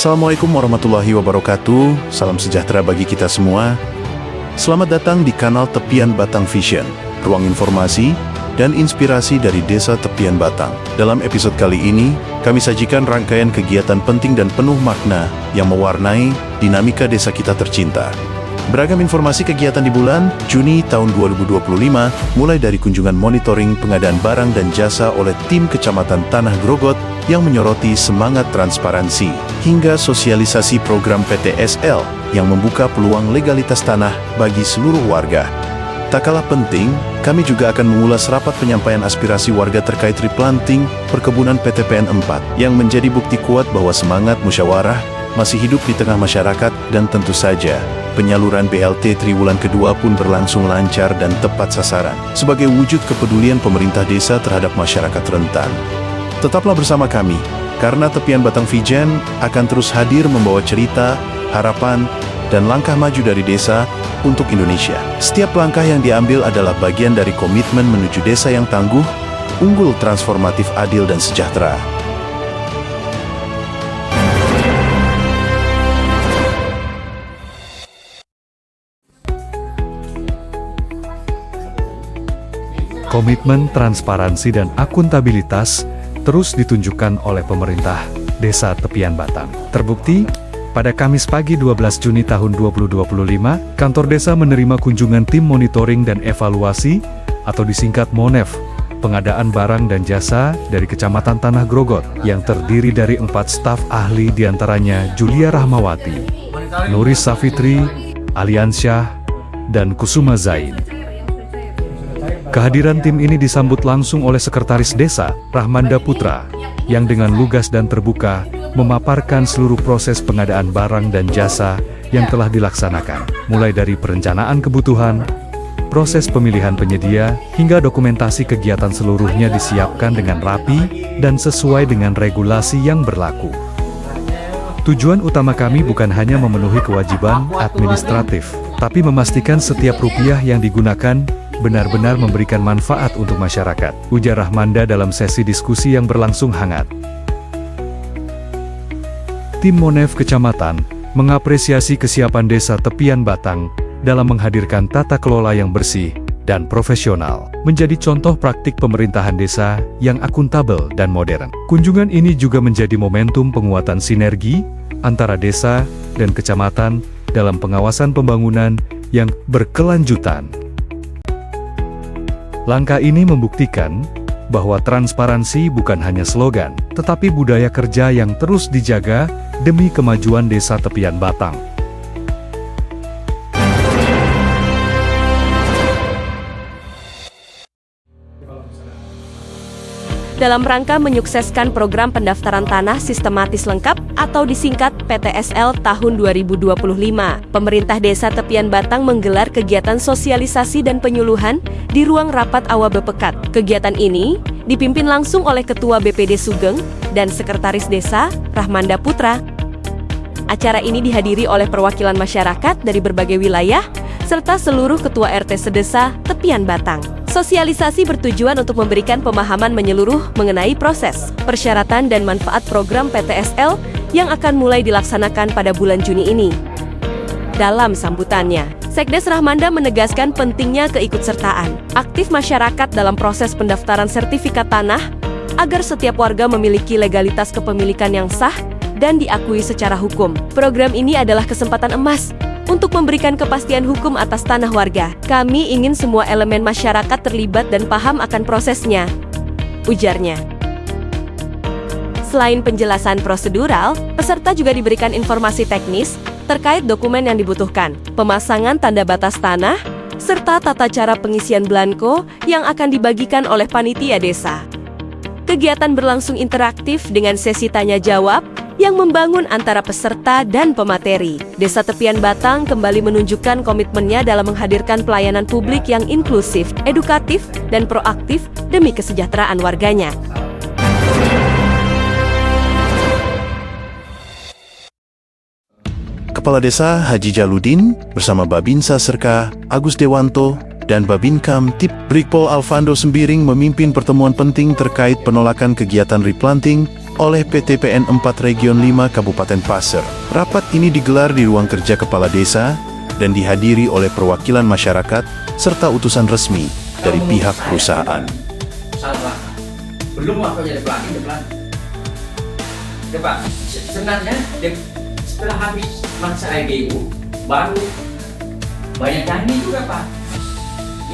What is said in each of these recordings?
Assalamualaikum warahmatullahi wabarakatuh, salam sejahtera bagi kita semua. Selamat datang di kanal Tepian Batang Vision, ruang informasi dan inspirasi dari Desa Tepian Batang. Dalam episode kali ini, kami sajikan rangkaian kegiatan penting dan penuh makna yang mewarnai dinamika desa kita tercinta. Beragam informasi kegiatan di bulan Juni tahun 2025, mulai dari kunjungan monitoring pengadaan barang dan jasa oleh tim Kecamatan Tanah Grogot yang menyoroti semangat transparansi, hingga sosialisasi program PTSL yang membuka peluang legalitas tanah bagi seluruh warga. Tak kalah penting, kami juga akan mengulas rapat penyampaian aspirasi warga terkait replanting perkebunan PTPN 4 yang menjadi bukti kuat bahwa semangat musyawarah masih hidup di tengah masyarakat, dan tentu saja penyaluran BLT triwulan kedua pun berlangsung lancar dan tepat sasaran sebagai wujud kepedulian pemerintah desa terhadap masyarakat rentan. Tetaplah bersama kami, karena Tepian Batang Vision akan terus hadir membawa cerita, harapan, dan langkah maju dari desa untuk Indonesia. Setiap langkah yang diambil adalah bagian dari komitmen menuju desa yang tangguh, unggul, transformatif, adil, dan sejahtera. Komitmen transparansi dan akuntabilitas terus ditunjukkan oleh pemerintah Desa Tepian Batang. Terbukti, pada Kamis pagi 12 Juni tahun 2025, kantor desa menerima kunjungan tim monitoring dan evaluasi atau disingkat MONEV, pengadaan barang dan jasa dari Kecamatan Tanah Grogot yang terdiri dari 4 staf ahli, diantaranya Julia Rahmawati, Nuris Safitri, Aliansyah, dan Kusuma Zain. Kehadiran tim ini disambut langsung oleh Sekretaris Desa, Rahmanda Putra, yang dengan lugas dan terbuka memaparkan seluruh proses pengadaan barang dan jasa yang telah dilaksanakan, mulai dari perencanaan kebutuhan, proses pemilihan penyedia, hingga dokumentasi kegiatan seluruhnya disiapkan dengan rapi dan sesuai dengan regulasi yang berlaku. Tujuan utama kami bukan hanya memenuhi kewajiban administratif, tapi memastikan setiap rupiah yang digunakan benar-benar memberikan manfaat untuk masyarakat, ujar Rahmanda dalam sesi diskusi yang berlangsung hangat. Tim MONEV Kecamatan mengapresiasi kesiapan Desa Tepian Batang dalam menghadirkan tata kelola yang bersih dan profesional, menjadi contoh praktik pemerintahan desa yang akuntabel dan modern. Kunjungan ini juga menjadi momentum penguatan sinergi antara desa dan kecamatan dalam pengawasan pembangunan yang berkelanjutan. Langkah ini membuktikan bahwa transparansi bukan hanya slogan, tetapi budaya kerja yang terus dijaga demi kemajuan Desa Tepian Batang. Dalam rangka menyukseskan program pendaftaran tanah sistematis lengkap atau disingkat PTSL tahun 2025, pemerintah Desa Tepian Batang menggelar kegiatan sosialisasi dan penyuluhan di ruang rapat Awa Bepekat. Kegiatan ini dipimpin langsung oleh Ketua BPD Sugeng dan Sekretaris Desa, Rahmanda Putra. Acara ini dihadiri oleh perwakilan masyarakat dari berbagai wilayah, serta seluruh Ketua RT sedesa Tepian Batang. Sosialisasi bertujuan untuk memberikan pemahaman menyeluruh mengenai proses, persyaratan dan manfaat program PTSL yang akan mulai dilaksanakan pada bulan Juni ini. Dalam sambutannya, Sekdes Rahmanda menegaskan pentingnya keikutsertaan aktif masyarakat dalam proses pendaftaran sertifikat tanah agar setiap warga memiliki legalitas kepemilikan yang sah dan diakui secara hukum. Program ini adalah kesempatan emas untuk memberikan kepastian hukum atas tanah warga. Kami ingin semua elemen masyarakat terlibat dan paham akan prosesnya, ujarnya. Selain penjelasan prosedural, peserta juga diberikan informasi teknis terkait dokumen yang dibutuhkan, pemasangan tanda batas tanah, serta tata cara pengisian blanko yang akan dibagikan oleh panitia desa. Kegiatan berlangsung interaktif dengan sesi tanya-jawab yang membangun antara peserta dan pemateri. Desa Tepian Batang kembali menunjukkan komitmennya dalam menghadirkan pelayanan publik yang inklusif, edukatif, dan proaktif demi kesejahteraan warganya. Kepala Desa Haji Jaludin bersama Babinsa Serka, Agus Dewanto, dan Babinkam Tip Brigpol Alvando Sembiring memimpin pertemuan penting terkait penolakan kegiatan replanting oleh PTPN 4 Region 5 Kabupaten Pasir. Rapat ini digelar di ruang kerja Kepala Desa dan dihadiri oleh perwakilan masyarakat serta utusan resmi dari pihak perusahaan. Salah. Belum waktu jadi pelatih. Coba, sebenarnya setelah habis masa IDU baru banyak janji juga Pak.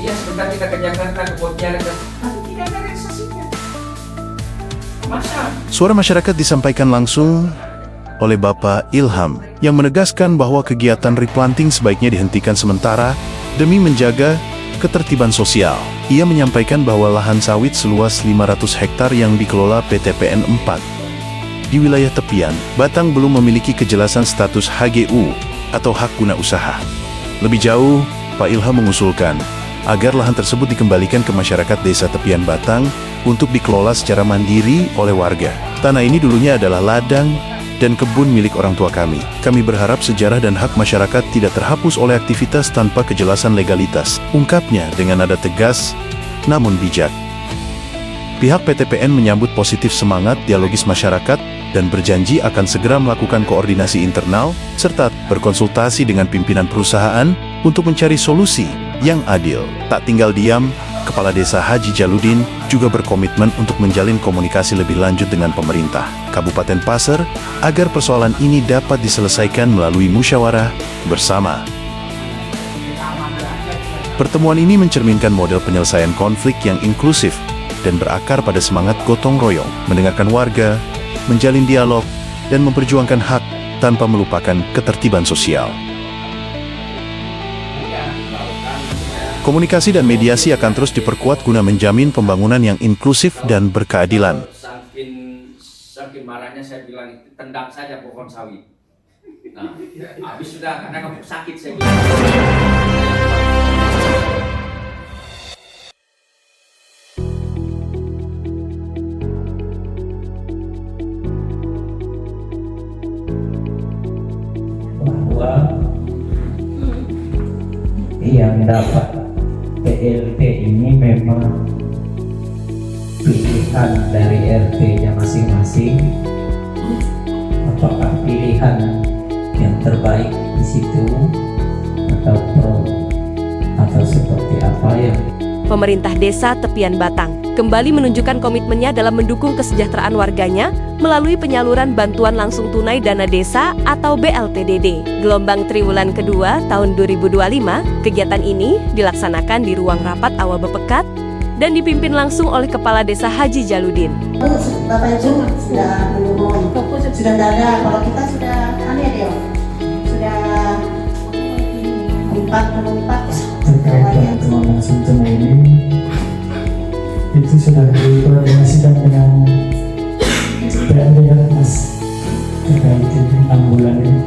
Iya sebentar kita ke Jakarta, ke Pontianak, tapi tidak ada realisasinya. Masa? Suara masyarakat disampaikan langsung oleh Bapak Ilham yang menegaskan bahwa kegiatan replanting sebaiknya dihentikan sementara demi menjaga ketertiban sosial. Ia menyampaikan bahwa lahan sawit seluas 500 hektar yang dikelola PTPN 4 di wilayah tepian Batang belum memiliki kejelasan status HGU atau hak guna usaha. Lebih jauh, Pak Ilham mengusulkan agar lahan tersebut dikembalikan ke masyarakat desa tepian Batang untuk dikelola secara mandiri oleh warga. Tanah ini dulunya adalah ladang dan kebun milik orang tua kami. Kami berharap sejarah dan hak masyarakat tidak terhapus oleh aktivitas tanpa kejelasan legalitas. Ungkapnya dengan nada tegas, namun bijak. Pihak PTPN menyambut positif semangat dialogis masyarakat dan berjanji akan segera melakukan koordinasi internal serta berkonsultasi dengan pimpinan perusahaan untuk mencari solusi yang adil. Tak tinggal diam, Kepala Desa Haji Jaludin juga berkomitmen untuk menjalin komunikasi lebih lanjut dengan pemerintah Kabupaten Pasir agar persoalan ini dapat diselesaikan melalui musyawarah bersama. Pertemuan ini mencerminkan model penyelesaian konflik yang inklusif dan berakar pada semangat gotong royong, mendengarkan warga, menjalin dialog, dan memperjuangkan hak tanpa melupakan ketertiban sosial. Komunikasi dan mediasi akan terus diperkuat guna menjamin pembangunan yang inklusif dan berkeadilan. Saking marahnya saya bilang, tendang saja pohon sawit. Nah, habis sudah karena kamu sakit saya bilang. Yang dapat PLT ini memang pilihan dari RT-nya masing-masing. Apakah pilihan yang terbaik di situ atau seperti apa yang Pemerintah Desa Tepian Batang kembali menunjukkan komitmennya dalam mendukung kesejahteraan warganya melalui penyaluran bantuan langsung tunai dana desa atau BLTDD. Gelombang triwulan kedua tahun 2025, kegiatan ini dilaksanakan di ruang rapat awal Bepekat dan dipimpin langsung oleh Kepala Desa Haji Jaludin. Bapak Ibu sudah menunggu, sudah ada. Kalau kita sudah sudah empat terkait bantuan langsung tunai ini itu sudah dikoordinasikan dengan PLT kan Mas terkait 6 bulan ini.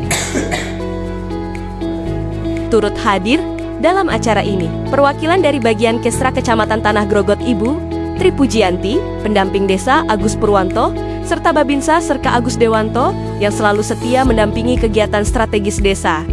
Turut hadir dalam acara ini perwakilan dari bagian Kesra Kecamatan Tanah Grogot Ibu Tri Pujianti, pendamping desa Agus Purwanto, serta Babinsa Serka Agus Dewanto yang selalu setia mendampingi kegiatan strategis desa.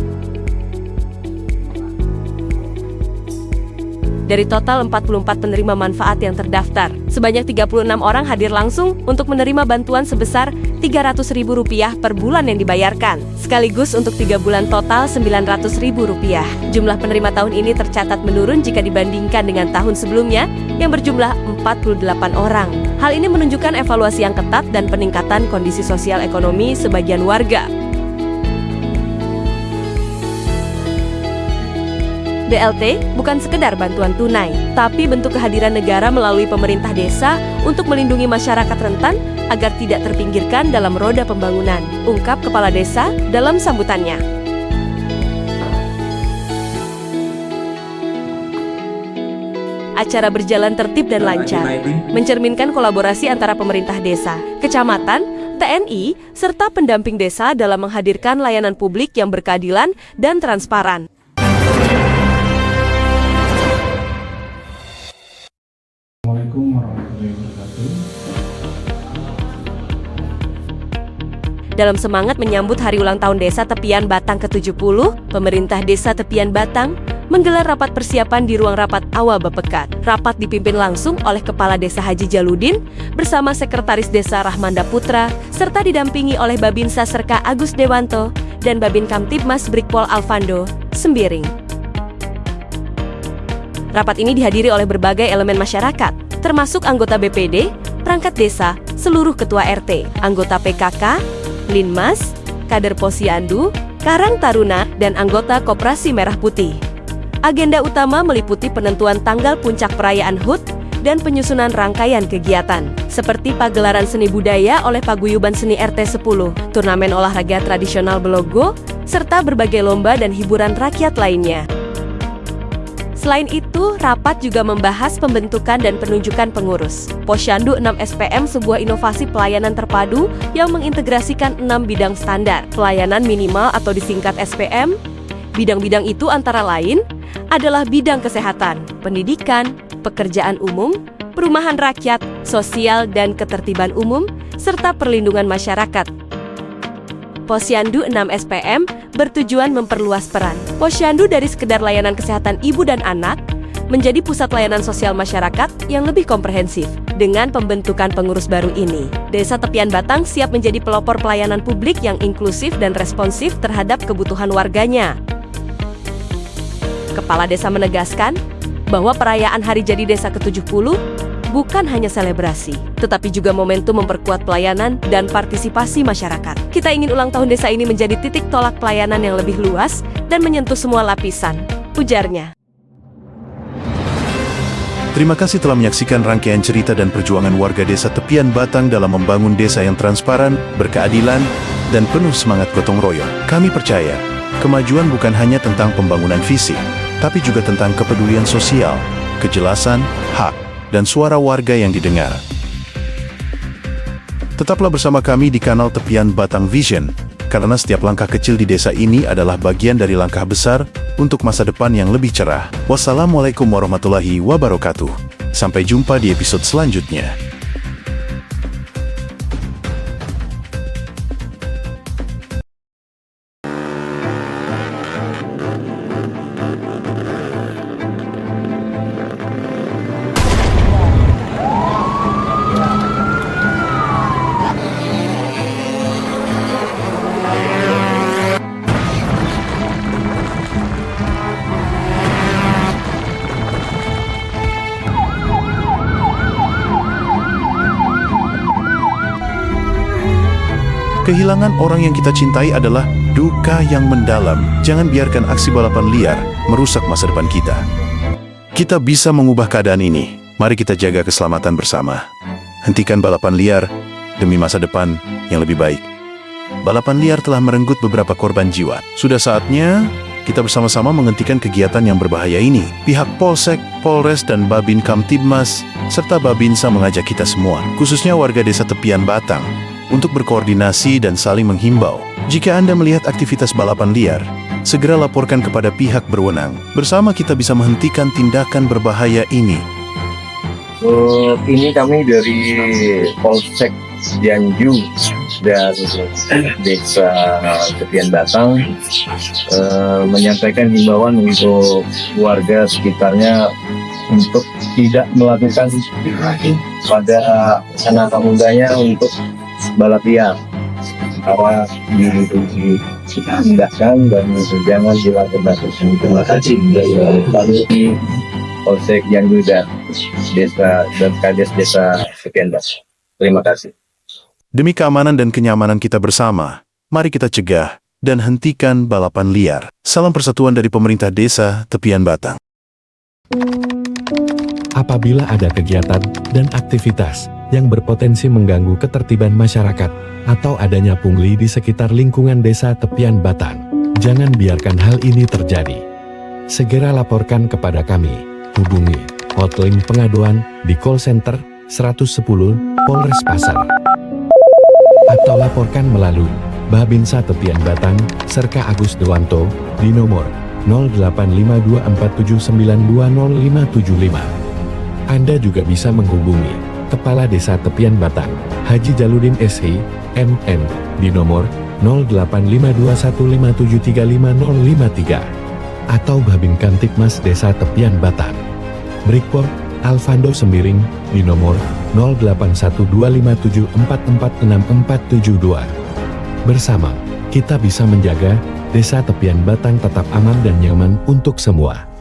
Dari total 44 penerima manfaat yang terdaftar, sebanyak 36 orang hadir langsung untuk menerima bantuan sebesar Rp300.000 per bulan yang dibayarkan. Sekaligus untuk 3 bulan total Rp900.000. Jumlah penerima tahun ini tercatat menurun jika dibandingkan dengan tahun sebelumnya yang berjumlah 48 orang. Hal ini menunjukkan evaluasi yang ketat dan peningkatan kondisi sosial ekonomi sebagian warga. BLT bukan sekedar bantuan tunai, tapi bentuk kehadiran negara melalui pemerintah desa untuk melindungi masyarakat rentan agar tidak terpinggirkan dalam roda pembangunan, ungkap Kepala Desa dalam sambutannya. Acara berjalan tertib dan lancar, mencerminkan kolaborasi antara pemerintah desa, kecamatan, TNI, serta pendamping desa dalam menghadirkan layanan publik yang berkeadilan dan transparan. Assalamualaikum warahmatullahi wabarakatuh. Dalam semangat menyambut Hari Ulang Tahun Desa Tepian Batang ke-70, pemerintah Desa Tepian Batang menggelar rapat persiapan di ruang rapat awal Bapekat. Rapat dipimpin langsung oleh Kepala Desa Haji Jaludin bersama Sekretaris Desa Rahmanda Putra, serta didampingi oleh Babinsa Serka Agus Dewanto dan Babin Kamtibmas Brikpol Alvando Sembiring. Rapat ini dihadiri oleh berbagai elemen masyarakat, termasuk anggota BPD, perangkat desa, seluruh ketua RT, anggota PKK, Linmas, kader Posyandu, Karang Taruna, dan anggota Koperasi Merah Putih. Agenda utama meliputi penentuan tanggal puncak perayaan HUT dan penyusunan rangkaian kegiatan, seperti pagelaran seni budaya oleh Paguyuban Seni RT 10, turnamen olahraga tradisional Belogo, serta berbagai lomba dan hiburan rakyat lainnya. Selain itu, rapat juga membahas pembentukan dan penunjukan pengurus. Posyandu 6 SPM sebuah inovasi pelayanan terpadu yang mengintegrasikan 6 bidang standar pelayanan minimal atau disingkat SPM. Bidang-bidang itu antara lain adalah bidang kesehatan, pendidikan, pekerjaan umum, perumahan rakyat, sosial dan ketertiban umum, serta perlindungan masyarakat. Posyandu 6 SPM bertujuan memperluas peran Posyandu dari sekedar layanan kesehatan ibu dan anak menjadi pusat layanan sosial masyarakat yang lebih komprehensif. Dengan pembentukan pengurus baru ini, Desa Tepian Batang siap menjadi pelopor pelayanan publik yang inklusif dan responsif terhadap kebutuhan warganya. Kepala Desa menegaskan bahwa perayaan Hari Jadi Desa ke-70 bukan hanya selebrasi, tetapi juga momentum memperkuat pelayanan dan partisipasi masyarakat. Kita ingin ulang tahun desa ini menjadi titik tolak pelayanan yang lebih luas dan menyentuh semua lapisan, ujarnya. Terima kasih telah menyaksikan rangkaian cerita dan perjuangan warga Desa Tepian Batang dalam membangun desa yang transparan, berkeadilan, dan penuh semangat gotong royong. Kami percaya, kemajuan bukan hanya tentang pembangunan fisik, tapi juga tentang kepedulian sosial, kejelasan, hak, dan suara warga yang didengar. Tetaplah bersama kami di kanal Tepian Batang Vision, karena setiap langkah kecil di desa ini adalah bagian dari langkah besar untuk masa depan yang lebih cerah. Wassalamualaikum warahmatullahi wabarakatuh. Sampai jumpa di episode selanjutnya. Kehilangan orang yang kita cintai adalah duka yang mendalam. Jangan biarkan aksi balapan liar merusak masa depan kita. Kita bisa mengubah keadaan ini. Mari kita jaga keselamatan bersama. Hentikan balapan liar demi masa depan yang lebih baik. Balapan liar telah merenggut beberapa korban jiwa. Sudah saatnya kita bersama-sama menghentikan kegiatan yang berbahaya ini. Pihak Polsek, Polres, dan Babin Kamtibmas, serta Babinsa mengajak kita semua, khususnya warga Desa Tepian Batang, untuk berkoordinasi dan saling menghimbau. Jika Anda melihat aktivitas balapan liar, segera laporkan kepada pihak berwenang. Bersama kita bisa menghentikan tindakan berbahaya ini. Ini kami dari Polsek Cianjur dan Desa Tepian Batang menyampaikan himbauan untuk warga sekitarnya untuk tidak melakukan pada anak mudanya untuk balap liar, karena diindahkan dan jangan dilakukan. Terima kasih dari Polsek Cianjur dan Desa dan Kades Desa Tepian Batang. Terima kasih. Demi keamanan dan kenyamanan kita bersama, mari kita cegah dan hentikan balapan liar. Salam persatuan dari pemerintah Desa Tepian Batang. Apabila ada kegiatan dan aktivitas yang berpotensi mengganggu ketertiban masyarakat atau adanya pungli di sekitar lingkungan Desa Tepian Batang, jangan biarkan hal ini terjadi. Segera laporkan kepada kami. Hubungi hotline pengaduan di call center 110 Polres Pasar, atau laporkan melalui Babinsa Tepian Batang Serka Agus Dewanto di nomor 085247920575. Anda juga bisa menghubungi Kepala Desa Tepian Batang Haji Jaludin SI, MN di nomor 085215735053. atau Babin Kamtibmas Desa Tepian Batang. Brigpol Alvando Sembiring di nomor 081257446472. Bersama, kita bisa menjaga Desa Tepian Batang tetap aman dan nyaman untuk semua.